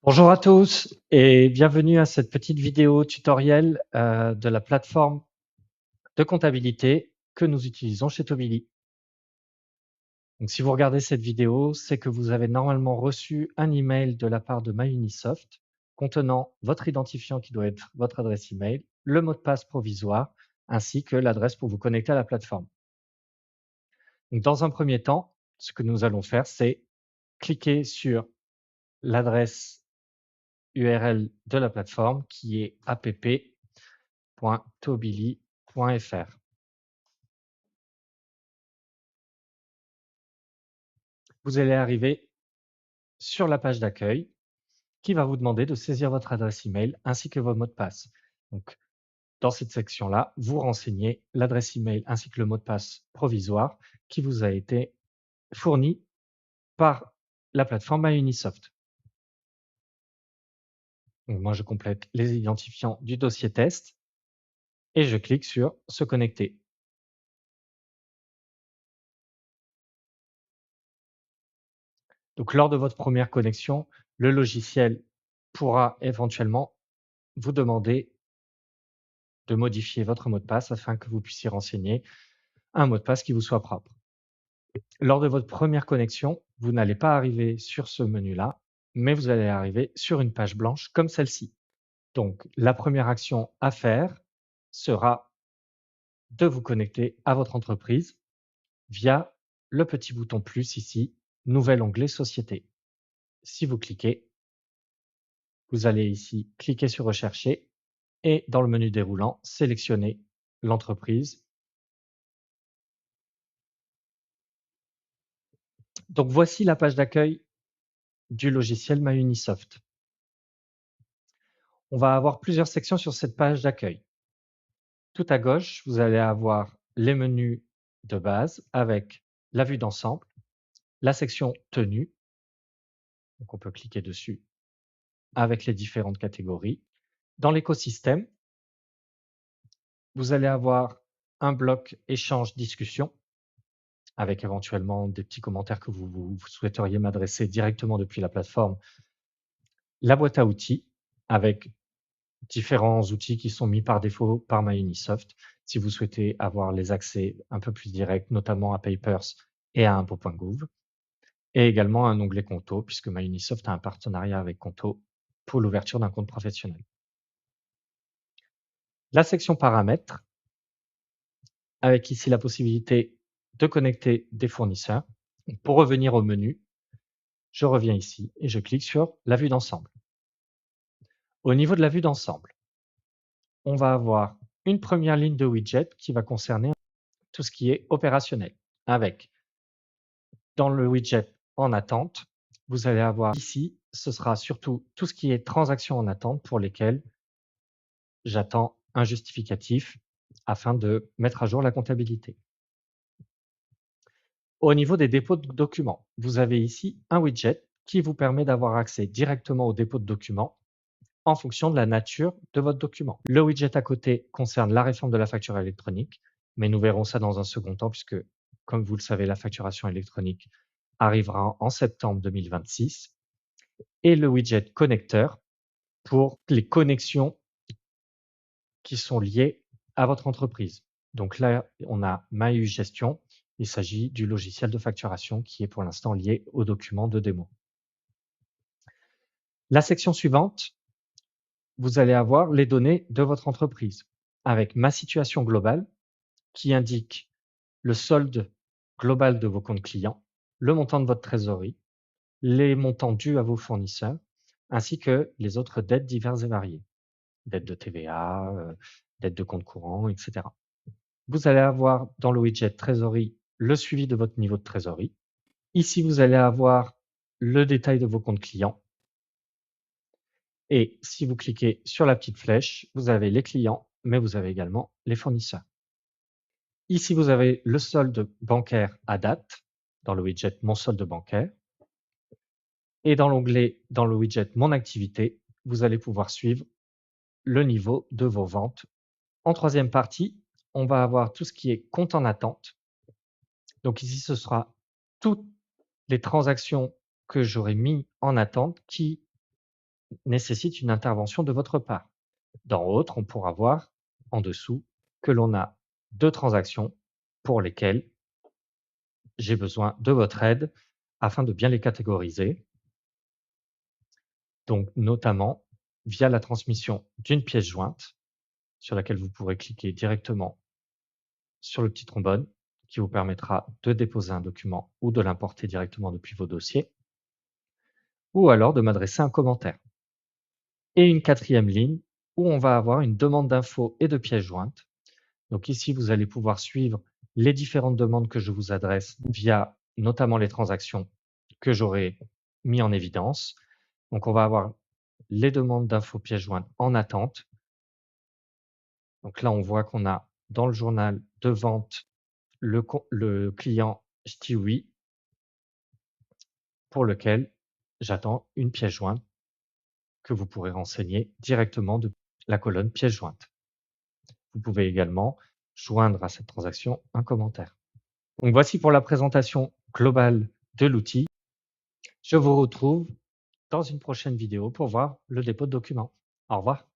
Bonjour à tous et bienvenue à cette petite vidéo tutoriel de la plateforme de comptabilité que nous utilisons chez Tobili. Donc, si vous regardez cette vidéo, c'est que vous avez normalement reçu un email de la part de MyUnisoft contenant votre identifiant qui doit être votre adresse email, le mot de passe provisoire ainsi que l'adresse pour vous connecter à la plateforme. Donc, dans un premier temps, ce que nous allons faire, c'est cliquer sur l'adresse URL de la plateforme qui est app.tobili.fr. Vous allez arriver sur la page d'accueil qui va vous demander de saisir votre adresse email ainsi que votre mot de passe. Donc, dans cette section-là, vous renseignez l'adresse email ainsi que le mot de passe provisoire qui vous a été fourni par la plateforme MyUnisoft. Donc, moi, je complète les identifiants du dossier test et je clique sur se connecter. Donc, lors de votre première connexion, le logiciel pourra éventuellement vous demander de modifier votre mot de passe afin que vous puissiez renseigner un mot de passe qui vous soit propre. Lors de votre première connexion, vous n'allez pas arriver sur ce menu-là, mais vous allez arriver sur une page blanche comme celle-ci. Donc, la première action à faire sera de vous connecter à votre entreprise via le petit bouton plus ici, nouvel onglet société. Si vous cliquez, vous allez ici cliquer sur rechercher et dans le menu déroulant, sélectionner l'entreprise. Donc, voici la page d'accueil du logiciel MyUnisoft. On va avoir plusieurs sections sur cette page d'accueil. Tout à gauche, vous allez avoir les menus de base avec la vue d'ensemble, la section tenue, donc on peut cliquer dessus avec les différentes catégories. Dans l'écosystème, vous allez avoir un bloc échange discussion avec éventuellement des petits commentaires que vous souhaiteriez m'adresser directement depuis la plateforme. La boîte à outils avec différents outils qui sont mis par défaut par MyUnisoft si vous souhaitez avoir les accès un peu plus directs, notamment à Papers et à impôts.gouv, et également un onglet Conto, puisque MyUnisoft a un partenariat avec Conto pour l'ouverture d'un compte professionnel. La section paramètres, avec ici la possibilité de connecter des fournisseurs. Pour revenir au menu, je reviens ici et je clique sur la vue d'ensemble. Au niveau de la vue d'ensemble, on va avoir une première ligne de widget qui va concerner tout ce qui est opérationnel. Avec, dans le widget en attente, vous allez avoir ici, ce sera surtout tout ce qui est transactions en attente pour lesquelles j'attends un justificatif afin de mettre à jour la comptabilité. Au niveau des dépôts de documents, vous avez ici un widget qui vous permet d'avoir accès directement au dépôt de documents en fonction de la nature de votre document. Le widget à côté concerne la réforme de la facture électronique, mais nous verrons ça dans un second temps puisque, comme vous le savez, la facturation électronique arrivera en septembre 2026 et le widget connecteur pour les connexions qui sont liées à votre entreprise. Donc là, on a MyU Gestion. Il s'agit du logiciel de facturation qui est pour l'instant lié au document de démo. La section suivante, vous allez avoir les données de votre entreprise avec ma situation globale qui indique le solde global de vos comptes clients, le montant de votre trésorerie, les montants dus à vos fournisseurs, ainsi que les autres dettes diverses et variées, dettes de TVA, dettes de compte courant, etc. Vous allez avoir dans le widget trésorerie le suivi de votre niveau de trésorerie. Ici, vous allez avoir le détail de vos comptes clients. Et si vous cliquez sur la petite flèche, vous avez les clients, mais vous avez également les fournisseurs. Ici, vous avez le solde bancaire à date dans le widget Mon solde bancaire. Et dans l'onglet, dans le widget Mon activité, vous allez pouvoir suivre le niveau de vos ventes. En troisième partie, on va avoir tout ce qui est compte en attente. Donc ici, ce sera toutes les transactions que j'aurai mis en attente qui nécessite une intervention de votre part. Dans autres, on pourra voir en dessous que l'on a 2 transactions pour lesquelles j'ai besoin de votre aide afin de bien les catégoriser. Donc notamment via la transmission d'une pièce jointe sur laquelle vous pourrez cliquer directement sur le petit trombone qui vous permettra de déposer un document ou de l'importer directement depuis vos dossiers, ou alors de m'adresser un commentaire. Et une quatrième ligne où on va avoir une demande d'infos et de pièces jointes. Donc ici, vous allez pouvoir suivre les différentes demandes que je vous adresse via notamment les transactions que j'aurai mis en évidence. Donc on va avoir les demandes d'infos pièces jointes en attente. Donc là, on voit qu'on a dans le journal de vente le client dit oui pour lequel j'attends une pièce jointe que vous pourrez renseigner directement de la colonne pièce jointe. Vous pouvez également joindre à cette transaction un commentaire. Donc voici pour la présentation globale de l'outil. Je vous retrouve dans une prochaine vidéo pour voir le dépôt de documents. Au revoir.